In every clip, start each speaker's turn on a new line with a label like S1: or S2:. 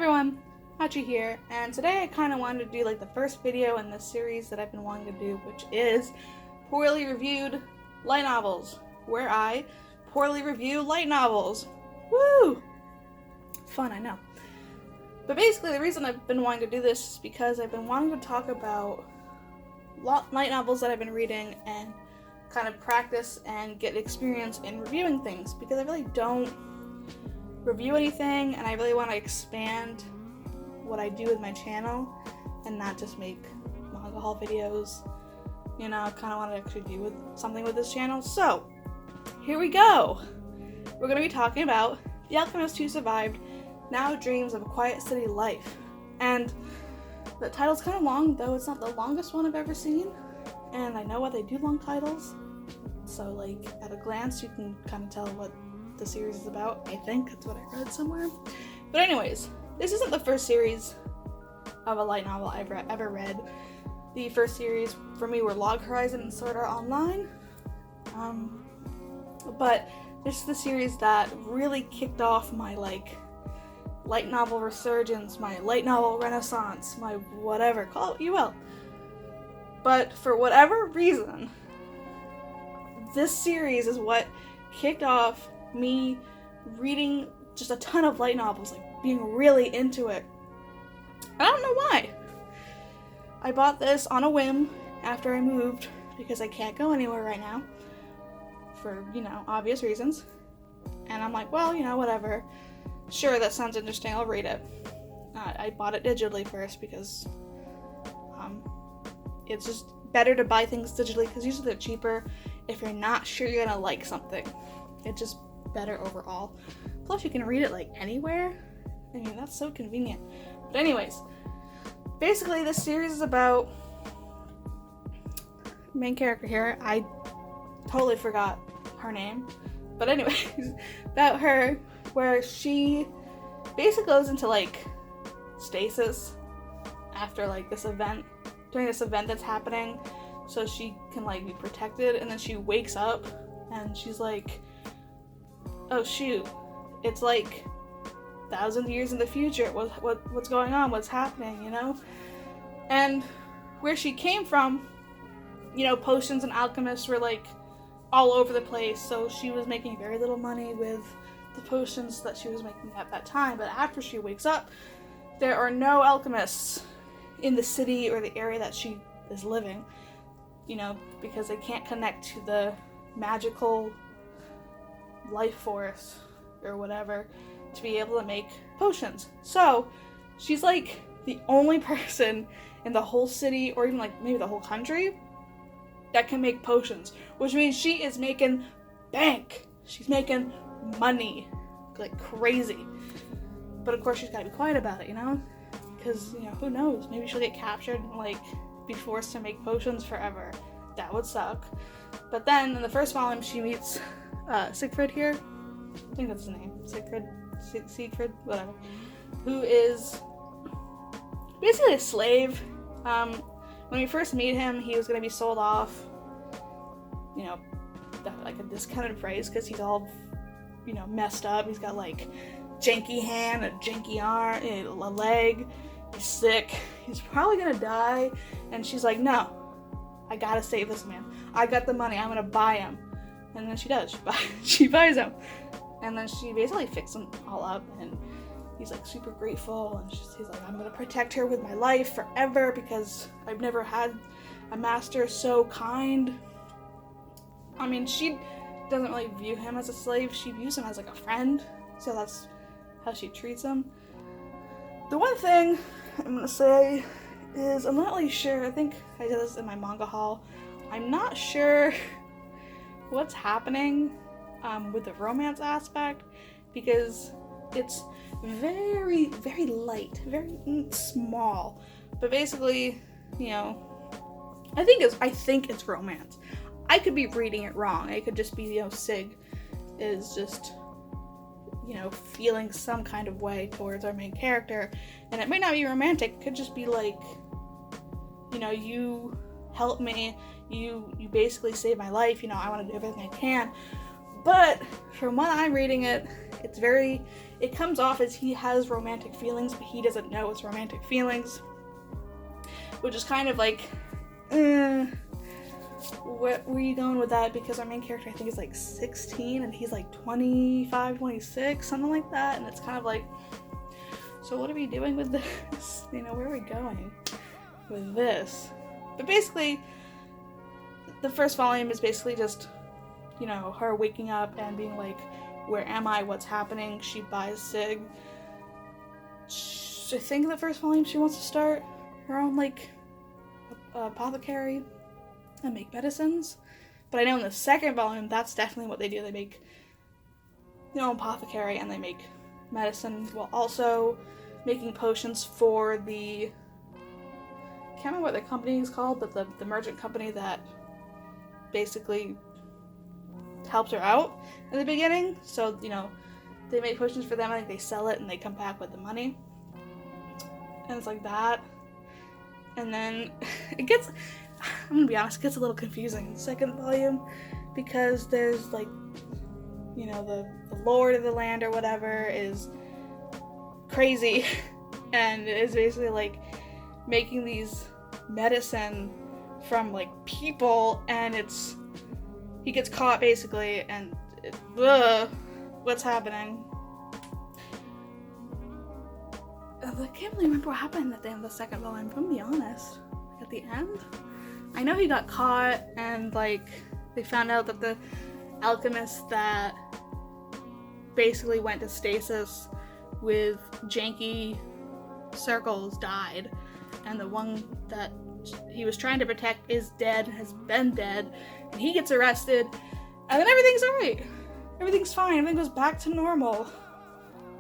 S1: everyone, Hachi here, and today I kind of wanted to do like the first video in this series that I've been wanting to do, which is poorly reviewed light novels, where I poorly review light novels. Woo! Fun, I know. But basically the reason I've been wanting to do this is because I've been wanting to talk about light novels that I've been reading and kind of practice and get experience in reviewing things, because I really don't review anything and I really want to expand what I do with my channel and not just make manga haul videos. You know, I kind of want to actually do something with this channel. So here we go. We're going to be talking about The Alchemist Who Survived Now Dreams of a Quiet City Life. And the title's kind of long, though it's not the longest one I've ever seen, and I know why they do long titles, so like at a glance you can kind of tell what the series is about. I think that's what I read somewhere. But anyways, this isn't the first series of a light novel I've ever read. The first series for me were Log Horizon and Sword Art Online, but this is the series that really kicked off my light novel resurgence, my light novel renaissance, my whatever, call it what you will. But for whatever reason, this series is what kicked off me reading just a ton of light novels, like being really into it. I don't know why. I bought this on a whim after I moved because I can't go anywhere right now for, obvious reasons. And I'm like, well, whatever. Sure, that sounds interesting, I'll read it. I bought it digitally first because it's just better to buy things digitally because usually they're cheaper if you're not sure you're gonna like something. It's just better overall. Plus you can read it anywhere. I mean, that's so convenient. But anyways, basically this series is about main character here. I totally forgot her name. But anyways, about her, where she basically goes into stasis after this event, during this event that's happening, so she can be protected, and then she wakes up and she's like, oh shoot, it's 1,000 years in the future, what's going on, what's happening, And where she came from, potions and alchemists were all over the place, so she was making very little money with the potions that she was making at that time. But after she wakes up, there are no alchemists in the city or the area that she is living, because they can't connect to the magical life force or whatever to be able to make potions. So she's the only person in the whole city, or even maybe the whole country, that can make potions, which means she is making bank. She's making money crazy. But of course she's gotta be quiet about it, because who knows, maybe she'll get captured and be forced to make potions forever. That would suck. But then in the first volume she meets Siegfried here, I think that's his name, Siegfried, whatever, who is basically a slave. When we first meet him, he was going to be sold off, at a discounted price because he's all, messed up. He's got janky hand, a janky arm, a leg, he's sick, he's probably going to die, and she's like, no, I gotta save this man. I got the money, I'm going to buy him. And then she does, she buys him. And then she basically fixes him all up, and he's super grateful, and he's like, I'm gonna protect her with my life forever because I've never had a master so kind. I mean, she doesn't really view him as a slave, she views him as a friend, so that's how she treats him. The one thing I'm gonna say is I'm not really sure, I think I did this in my manga haul, I'm not sure what's happening with the romance aspect, because it's very, very light, very small. But basically, I think it's romance. I could be reading it wrong. It could just be, Sig is just, feeling some kind of way towards our main character, and it might not be romantic. It could just be you help me, you basically save my life, I want to do everything I can. But from what I'm reading it it comes off as he has romantic feelings, but he doesn't know it's romantic feelings, which is kind of like, where are you going with that? Because our main character, I think, is like 16 and he's like 25, 26, something like that, and it's kind of like, so what are we doing with this? You know, where are we going with this? But basically, the first volume is basically just, you know, her waking up and being like, where am I? What's happening? She buys Sig. I think in the first volume she wants to start her own, like, apothecary and make medicines. But I know in the second volume, that's definitely what they do. They make their own apothecary and they make medicine while also making potions for the, I can't remember what the company is called, but the merchant company that basically helped her out in the beginning. So, you know, they make potions for them, I think they sell it and they come back with the money. And it's like that. And then it gets, I'm gonna be honest, it gets a little confusing in the second volume because there's like, you know, the lord of the land or whatever is crazy and is basically like making these medicine from like people, and he gets caught basically, and what's happening? I can't really remember what happened at the end of the second volume, if I'm gonna be honest. Like at the end? I know he got caught, and like they found out that the alchemist that basically went to stasis with janky circles died, and the one that he was trying to protect is dead, has been dead, and he gets arrested, and then everything's alright. Everything's fine, everything goes back to normal.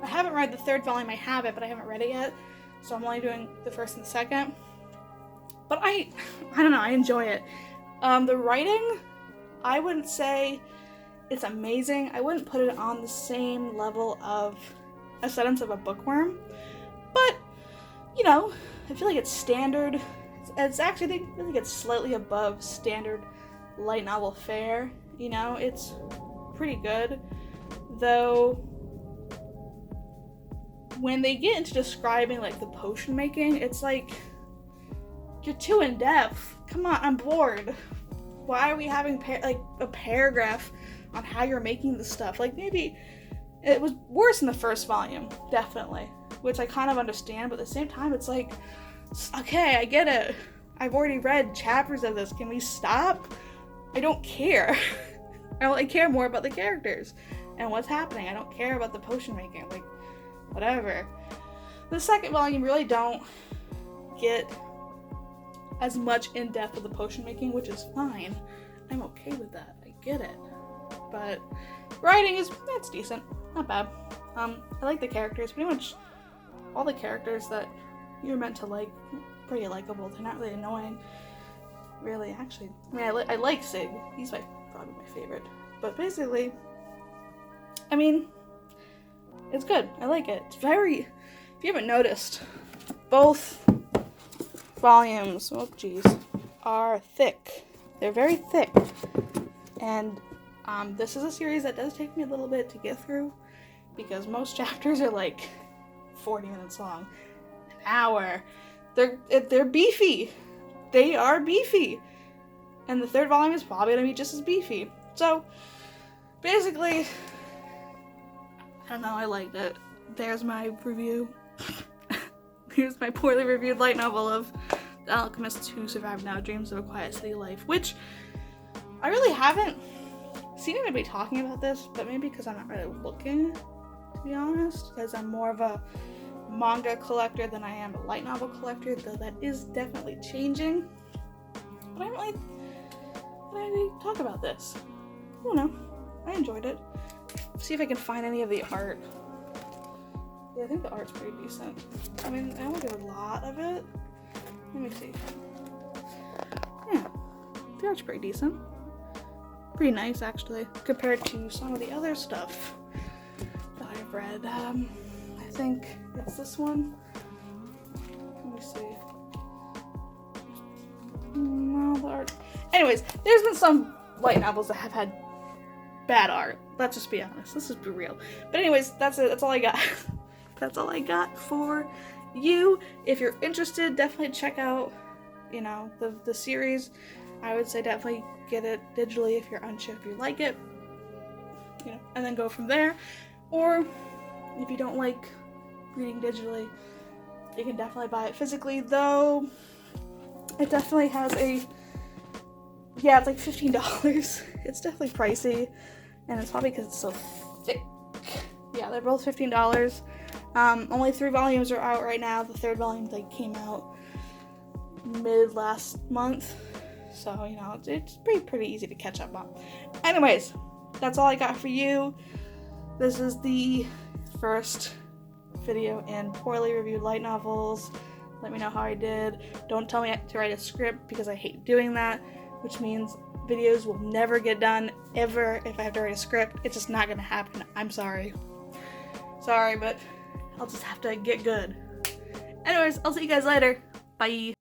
S1: I haven't read the third volume, I have it, but I haven't read it yet, so I'm only doing the first and the second. But I don't know, I enjoy it. The writing, I wouldn't say it's amazing. I wouldn't put it on the same level of A Sentence of a Bookworm, but, you know, I feel like it's standard. It's actually, I think it's slightly above standard light novel fare, you know, it's pretty good, though when they get into describing like the potion making, it's like, you're too in depth. Come on, I'm bored. Why are we having like a paragraph on how you're making the stuff? Like maybe it was worse in the first volume, definitely, which I kind of understand, but at the same time it's like, okay, I get it. I've already read chapters of this. Can we stop? I don't care. I care more about the characters and what's happening. I don't care about the potion making. Like, whatever. The second volume really don't get as much in depth with the potion making, which is fine. I'm okay with that. I get it. But writing it's decent. Not bad. I like the characters. Pretty much all the characters that you're meant to like, pretty likable. They're not really annoying. Really, actually. I mean, I like Sig. He's probably my favorite. But basically, I mean, it's good. I like it. It's very, if you haven't noticed, both volumes, are thick. They're very thick. And this is a series that does take me a little bit to get through because most chapters are like 40 minutes long, an hour. They're beefy. They are beefy. And the third volume is probably going to be just as beefy. So, basically, I don't know, I liked it. There's my review. Here's my poorly reviewed light novel of The Alchemist Who Survived Now Dreams of a Quiet City Life, which I really haven't seen anybody talking about this, but maybe because I'm not really looking, to be honest, because I'm more of a manga collector than I am a light novel collector, though that is definitely changing. But I haven't really talk about this. I don't know. I enjoyed it. See if I can find any of the art. Yeah, I think the art's pretty decent. I mean, I don't do a lot of it. Let me see. Yeah, the art's pretty decent. Pretty nice, actually, compared to some of the other stuff that I've read. I think it's this one. Let me see. No, the art. Anyways, there's been some light novels that have had bad art. Let's just be honest. Let's just be real. But anyways, that's it. That's all I got. That's all I got for you. If you're interested, definitely check out, you know, the series. I would say definitely get it digitally if you're unsure if you like it, you know, and then go from there. Or if you don't like reading digitally, you can definitely buy it physically, though it definitely has a, yeah, it's like $15. It's definitely pricey, and it's probably because it's so thick. Yeah, they're both $15. Only 3 volumes are out right now. The 3rd volume like came out mid last month, so you know it's pretty easy to catch up on. Anyways, that's all I got for you. This is the first video in poorly reviewed light novels. Let me know how I did. Don't tell me to write a script because I hate doing that, which means videos will never get done ever if I have to write a script. It's just not gonna happen. I'm sorry. Sorry, but I'll just have to get good. Anyways, I'll see you guys later. Bye.